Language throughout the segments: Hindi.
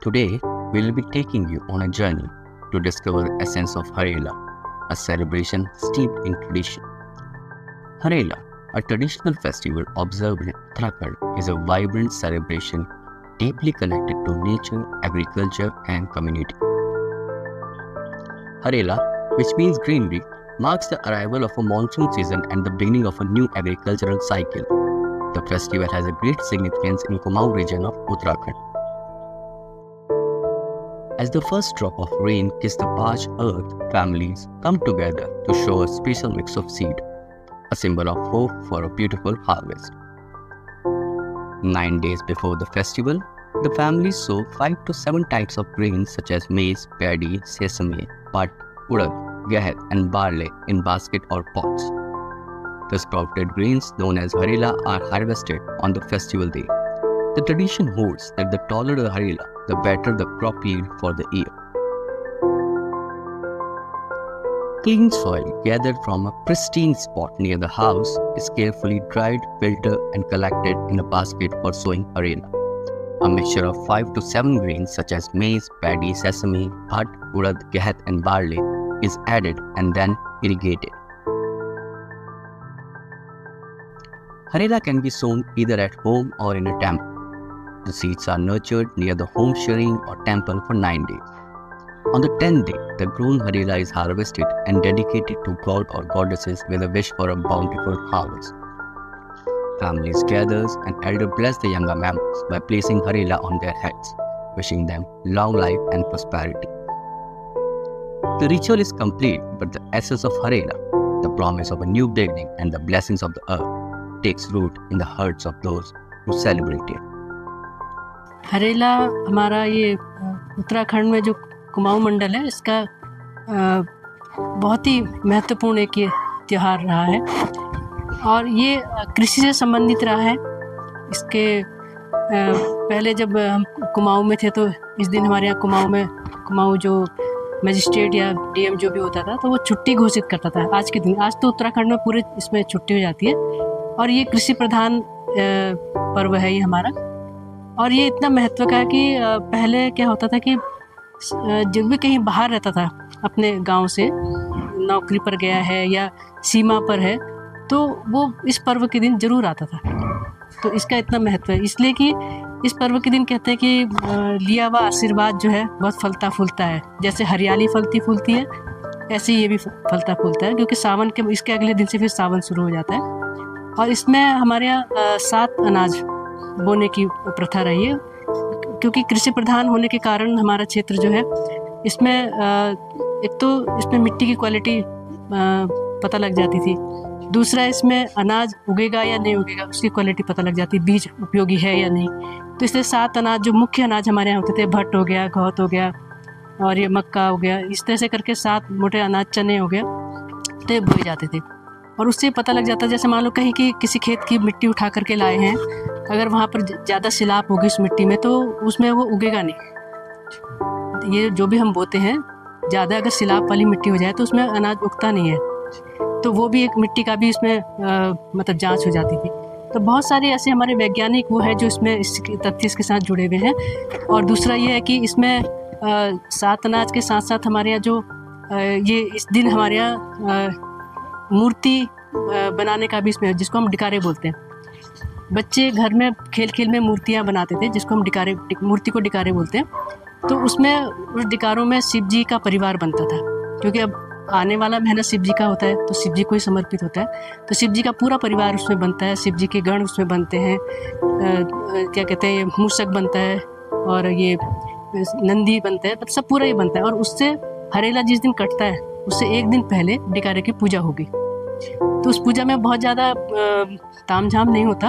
Today, we'll be taking you on a journey to discover the essence of Harela, a celebration steeped in tradition. Harela, a traditional festival observed in Uttarakhand, is a vibrant celebration deeply connected to nature, agriculture, and community. Harela, which means greenery, marks the arrival of a monsoon season and the beginning of a new agricultural cycle. The festival has a great significance in Kumaon region of Uttarakhand. As the first drop of rain kisses the parched earth, families come together to show a special mix of seed, a symbol of hope for a beautiful harvest. 9 days before the festival, the families sow 5 to 7 types of grains such as maize, paddy, sesame, pat, urad, gehat, and barley in basket or pots. The sprouted grains known as harela are harvested on the festival day. The tradition holds that the taller the harela, the better the crop yield for the year. Clean soil gathered from a pristine spot near the house is carefully dried, filtered, and collected in a basket for sowing harela. A mixture of 5 to 7 grains such as maize, paddy, sesame, pat, urad, gehat, and barley is added and then irrigated. Harela can be sown either at home or in a temple. The seeds are nurtured near the home shrine or temple for 9 days. On the 10th day, the grown harela is harvested and dedicated to god or goddesses with a wish for a bountiful harvest. Families gather and elders bless the younger members by placing harela on their heads, wishing them long life and prosperity. The ritual is complete, but the essence of harela, the promise of a new beginning and the blessings of the earth, takes root in the hearts of those who celebrate it. Harela हमारा ये उत्तराखंड में जो कुमाऊं मंडल है इसका बहुत ही महत्वपूर्ण एक ये त्यौहार रहा है और ये कृषि से संबंधित रहा है। इसके पहले जब हम कुमाऊं में थे तो इस दिन हमारे यहाँ कुमाऊं जो मजिस्ट्रेट या डीएम जो भी होता था तो वो छुट्टी घोषित करता था आज के दिन। आज तो उत्तराखंड में पूरे इसमें छुट्टी हो जाती है और ये कृषि प्रधान पर्व है ये हमारा। और ये इतना महत्व का है कि पहले क्या होता था कि जब भी कहीं बाहर रहता था अपने गांव से नौकरी पर गया है या सीमा पर है तो वो इस पर्व के दिन ज़रूर आता था। तो इसका इतना महत्व है इसलिए कि इस पर्व के दिन कहते हैं कि लिया हुआ आशीर्वाद जो है बहुत फलता फूलता है। जैसे हरियाली फलती फूलती है ऐसे ही ये भी फलता फूलता है क्योंकि सावन के इसके अगले दिन से फिर सावन शुरू हो जाता है। और इसमें हमारे यहाँ 7 अनाज बोने की प्रथा रही है क्योंकि कृषि प्रधान होने के कारण हमारा क्षेत्र जो है इसमें एक तो इसमें मिट्टी की क्वालिटी पता लग जाती थी, दूसरा इसमें अनाज उगेगा या नहीं उगेगा उसकी क्वालिटी पता लग जाती, बीज उपयोगी है या नहीं। तो इसलिए 7 अनाज जो मुख्य अनाज हमारे यहाँ होते थे, भट्ट हो गया, गौत हो गया और ये मक्का हो गया, इस तरह से करके 7 मोटे अनाज, चने हो गया, तो ये बोए जाते थे। और उससे पता लग जाता है जैसे मान लो कहीं की किसी खेत की मिट्टी उठा करके लाए हैं, अगर वहाँ पर ज़्यादा सिलाप होगी उस मिट्टी में तो उसमें वो उगेगा नहीं। ये जो भी हम बोते हैं ज़्यादा अगर सिलाप वाली मिट्टी हो जाए तो उसमें अनाज उगता नहीं है। तो वो भी एक मिट्टी का भी इसमें मतलब जांच हो जाती थी। तो बहुत सारे ऐसे हमारे वैज्ञानिक वो है जो इसमें इस तथ्य इसके साथ जुड़े हुए हैं। और दूसरा ये है कि इसमें 7 अनाज के साथ साथ हमारे यहाँ जो ये इस दिन हमारे यहाँ मूर्ति बनाने का भी इसमें, जिसको हम डिकारे बोलते हैं। बच्चे घर में खेल खेल में मूर्तियाँ बनाते थे जिसको हम मूर्ति को डिकारे बोलते हैं। तो उसमें उस डिकारों में शिव जी का परिवार बनता था क्योंकि अब आने वाला महीना शिव जी का होता है तो शिव जी को ही समर्पित होता है। तो शिव जी का पूरा परिवार उसमें बनता है, शिव जी के गण उसमें बनते हैं, क्या कहते हैं, मूषक बनता है और ये नंदी बनता है, तो सब पूरा ही बनता है। और उससे हरेला जिस दिन कटता है उससे एक दिन पहले डिकारे की पूजा होगी। तो उस पूजा में बहुत ज़्यादा ताम झाम नहीं होता,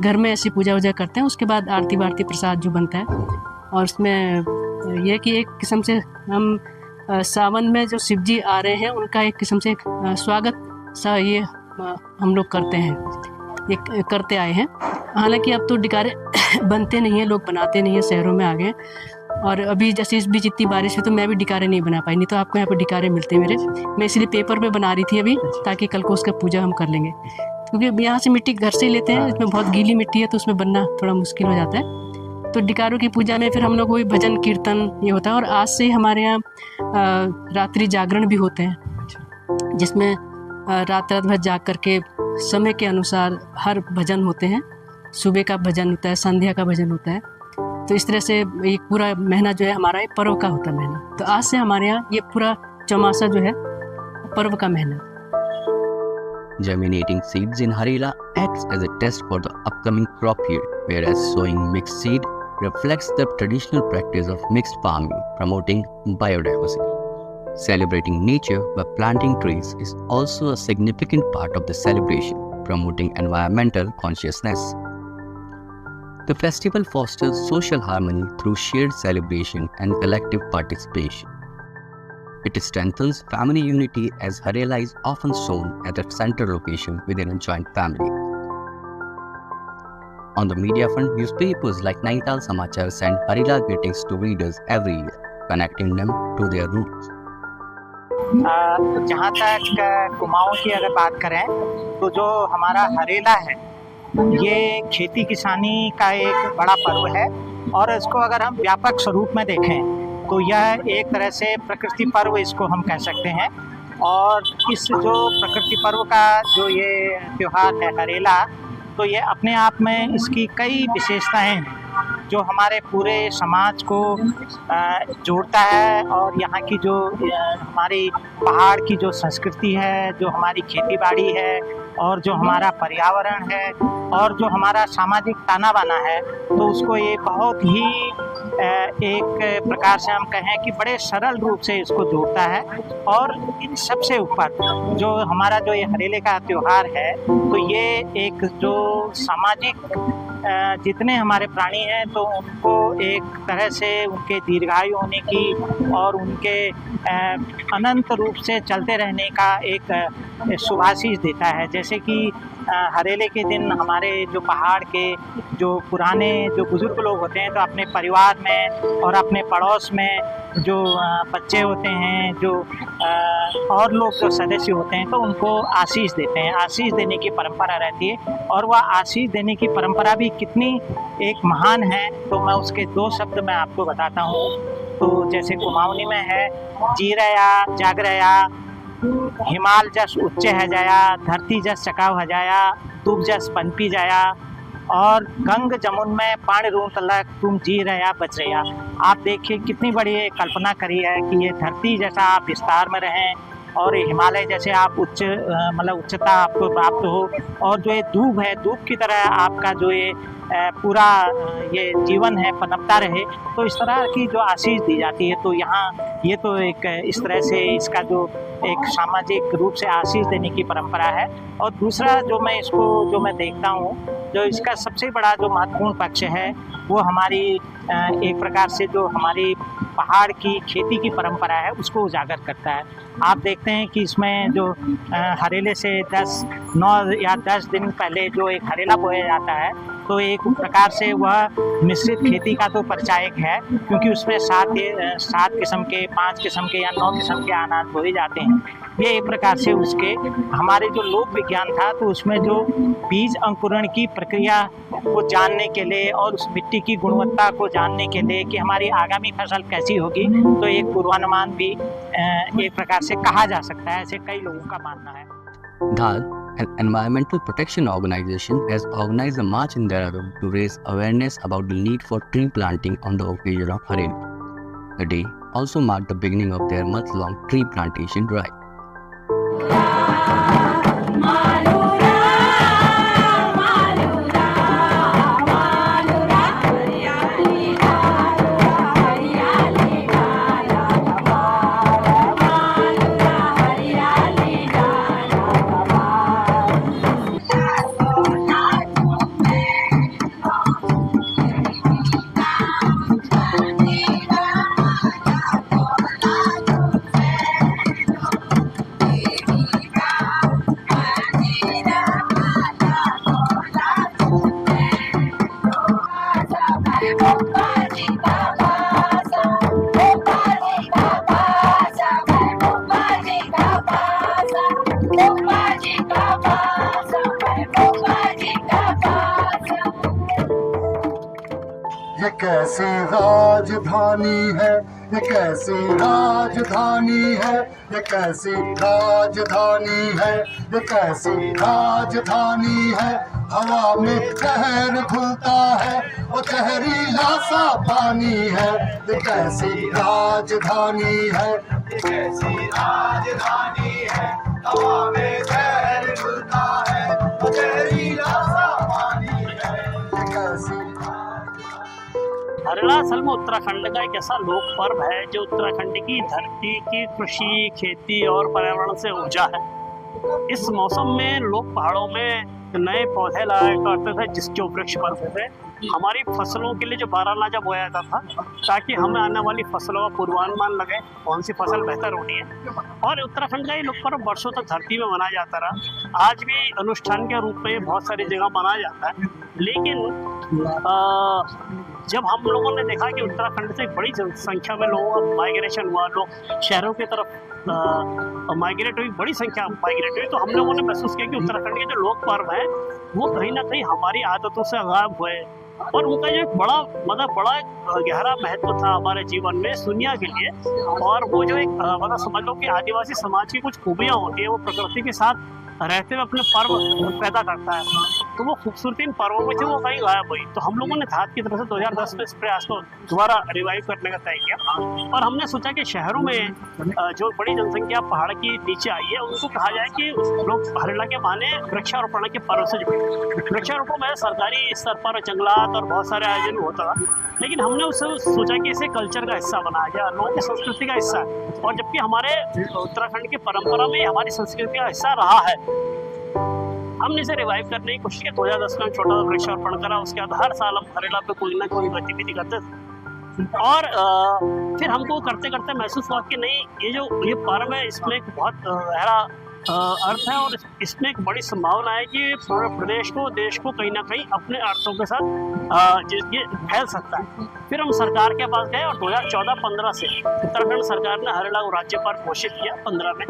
घर में ऐसी पूजा वूजा करते हैं। उसके बाद आरती वारती प्रसाद जो बनता है और उसमें यह कि एक किस्म से हम सावन में जो शिव जी आ रहे हैं उनका एक किस्म से स्वागत सा ये हम लोग करते हैं, ये करते आए हैं। हालांकि अब तो डिकारे बनते नहीं हैं, लोग बनाते नहीं हैं, शहरों में आ गए। और अभी जैसे इस बीच इतनी बारिश हुई तो मैं भी डिकारे नहीं बना पाई, नहीं तो आपको यहाँ पर डिकारे मिलते मेरे। मैं इसलिए पेपर पे बना रही थी अभी ताकि कल को उसका पूजा हम कर लेंगे, क्योंकि यहाँ से मिट्टी घर से ही लेते हैं, इसमें बहुत गीली मिट्टी है तो उसमें बनना थोड़ा मुश्किल हो जाता है। तो डिकारों की पूजा में फिर हम लोग वही भजन कीर्तन ये होता है। और आज से हमारे यहाँ रात्रि जागरण भी होते हैं, जिसमें रात भर जाग करके समय के अनुसार हर भजन होते हैं। सुबह का भजन होता है, संध्या का भजन होता है। तो इस तरह से एक पूरा महीना जो है हमारा एक पर्व का होता है महीना। तो आज से हमारे यहाँ ये पूरा चौमासा जो है पर्व का महीना। Germinating seeds in Harela acts as a test for the upcoming crop year, whereas sowing mixed seed reflects the traditional practice of mixed farming, promoting biodiversity. Celebrating nature by planting trees is also a significant part of the celebration, promoting environmental consciousness. The festival fosters social harmony through shared celebration and collective participation. It strengthens family unity as Harela is often sown at a central location within a joint family. On the media front, newspapers like Nainital Samachar send Harela greetings to readers every year, connecting them to their roots. जहाँ तक कुमाऊँ की अगर बात करें तो जो हमारा हरेला है ये खेती किसानी का एक बड़ा पर्व है, और इसको अगर हम व्यापक स्वरूप में देखें तो यह एक तरह से प्रकृति पर्व इसको हम कह सकते हैं। और इस जो प्रकृति पर्व का जो ये त्यौहार है हरेला, तो ये अपने आप में इसकी कई विशेषताएं हैं जो हमारे पूरे समाज को जोड़ता है। और यहाँ की जो हमारी पहाड़ की जो संस्कृति है, जो हमारी खेती बाड़ी है, और जो हमारा पर्यावरण है, और जो हमारा सामाजिक ताना बाना है, तो उसको ये बहुत ही एक प्रकार से हम कहें कि बड़े सरल रूप से इसको जोड़ता है। और इन सबसे ऊपर जो हमारा जो ये हरेले का त्यौहार है, तो ये एक जो सामाजिक जितने हमारे प्राणी हैं तो उनको एक तरह से उनके दीर्घायु होने की और उनके अनंत रूप से चलते रहने का एक शुभाशीष देता है। जैसे कि हरेले के दिन हमारे जो पहाड़ के जो पुराने जो बुजुर्ग लोग होते हैं, तो अपने परिवार में और अपने पड़ोस में जो बच्चे होते हैं, जो और लोग जो सदस्य होते हैं, तो उनको आशीष देते हैं। आशीष देने की परंपरा रहती है, और वह आशीष देने की परंपरा भी कितनी एक महान है, तो मैं उसके दो शब्द मैं आपको बताता हूँ। तो जैसे कुमाऊनी में है, जी रया जाग रया, हिमाल जस उच्च है जाया, धरती जस चकाव है जाया, तुम जस पनपी जाया, और गंग जमुन में पानी रूम तलक तुम जी रहा बच रहा। आप देखिए कितनी बड़ी कल्पना करी है कि ये धरती जैसा आप विस्तार में रहें, और हिमालय जैसे आप उच्च मतलब उच्चता आपको प्राप्त हो, और जो ये धूप है, धूप की तरह आपका जो ये पूरा ये जीवन है पनपता रहे। तो इस तरह की जो आशीष दी जाती है, तो यहाँ ये तो एक इस तरह से इसका जो एक सामाजिक रूप से आशीष देने की परंपरा है। और दूसरा जो मैं इसको जो मैं देखता हूँ, जो इसका सबसे बड़ा जो महत्वपूर्ण पक्ष है, वो हमारी एक प्रकार से जो हमारी पहाड़ की खेती की परंपरा है उसको उजागर करता है। आप देखते हैं कि इसमें जो हरेले से 9 या 10 दिन पहले जो एक हरेला बोया जाता है, तो एक प्रकार से वह मिश्रित खेती का तो परिचायक है, क्योंकि उसमें 7 किस्म के 5 किस्म के या 9 किस्म के अनाज बोए जाते हैं। ये एक प्रकार से उसके हमारे जो लोक विज्ञान था, तो उसमें जो बीज अंकुरण की प्रक्रिया को जानने के लिए और उस मिट्टी की गुणवत्ता को जानने के लिए कि हमारी आगामी फसल कैसी होगी, तो एक पूर्वानुमान भी एक प्रकार से कहा जा सकता है, ऐसे कई लोगों का मानना है। Dhar, an environmental protection organization, has organized a march in Dehradun to raise awareness about the need for tree planting on the occasion of Harela. The day also marked the beginning of their month-long tree plantation drive. कैसी राजधानी है, ये कैसी राजधानी है, ये कैसी राजधानी है, ये कैसी राजधानी है। हवा में कहर घुलता है, वो जहरीला सा पानी है। ये कैसी राजधानी है, ये कैसी राजधानी है। हवा में कहर घुलता है, वो जहरीला सा पानी है। ये कैसी हरियाणा असल में उत्तराखंड का एक ऐसा लोक पर्व है जो उत्तराखंड की धरती की कृषि, खेती और पर्यावरण से ऊर्जा है। इस मौसम में लोग पहाड़ों में नए पौधे लगाया करते थे, जिसके वृक्ष बनते थे। हमारी फसलों के लिए जो बारानाजा बोया जाता था, ताकि हमें आने वाली फसलों का पूर्वानुमान लगे कौन सी फसल बेहतर होनी है। और उत्तराखंड का ये लोक पर्व वर्षों तक धरती में मनाया जाता रहा। आज भी अनुष्ठान के रूप में बहुत सारी जगह मनाया जाता है। लेकिन जब हम लोगों ने देखा कि उत्तराखंड से एक बड़ी संख्या में लोगों का माइग्रेशन हुआ, लोग शहरों की तरफ माइग्रेट हुई, बड़ी संख्या माइग्रेट हुई, तो हम लोगों ने महसूस किया कि उत्तराखंड के जो लोक पर्व है वो कहीं ना कहीं हमारी आदतों से गायब हुए। और उनका जो एक बड़ा गहरा महत्व था हमारे जीवन में इस दुनिया के लिए। और वो जो एक समझ लो कि आदिवासी समाज की कुछ खूबियाँ होती है, वो प्रकृति के साथ रहते हुए अपने पर्व पैदा करता है, तो वो खूबसूरती इन पर्वों में थी, वो कहीं गायब हुई। तो हम लोगों ने धात की तरफ से 2010 में इस प्रयास को दोबारा रिवाइव करने का तय किया। और हमने सोचा कि शहरों में जो बड़ी जनसंख्या पहाड़ की नीचे आई है, उनको कहा जाए कि लोग हरियाणा के माने वृक्षारोपण के पर्व से जुड़े। वृक्षारोपण में सरकारी स्तर पर जंगलात और बहुत सारे आयोजन होता था, लेकिन हमने उससे सोचा कि इसे कल्चर का हिस्सा बनाया जाए, लोगों की संस्कृति का हिस्सा है। और जबकि हमारे उत्तराखंड की परंपरा में हमारी संस्कृति का हिस्सा रहा है, हमने इसे रिवाइव करने की कोशिश की। 2010 में छोटा वृक्षारोपण करा। उसके बाद हर साल हम हरियाणा पे कोई ना कोई गतिविधि करते थे। और फिर हमको करते करते महसूस हुआ कि नहीं, ये पर्व है, इसमें एक बहुत गहरा अर्थ है और इसमें एक बड़ी संभावना है कि पूरे प्रदेश को, देश को कहीं ना कहीं अपने अर्थों के साथ ये फैल सकता है। फिर हम सरकार के पास गए और 2014-15 से उत्तराखंड सरकार ने हरियाणा को राज्य पर्व घोषित किया 15 में।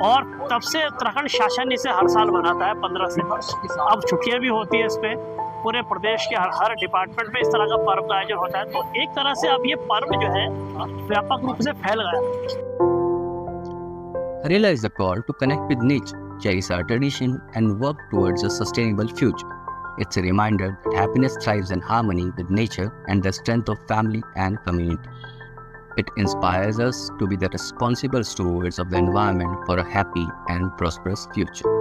और तब से उत्तराखंड शासन इसे हर साल मनाता है 15 से। अब छुट्टियां भी होती है इस पे, पूरे प्रदेश के हर डिपार्टमेंट में इस तरह का पर्व का आयोजन होता है। तो एक तरह से अब ये पर्व जो है व्यापक रूप से फैल गया। Harela is a call to connect with nature, cherish our tradition, and work towards a sustainable future. It's a reminder that happiness thrives in harmony with nature and the strength of family and community. It inspires us to be the responsible stewards of the environment for a happy and prosperous future.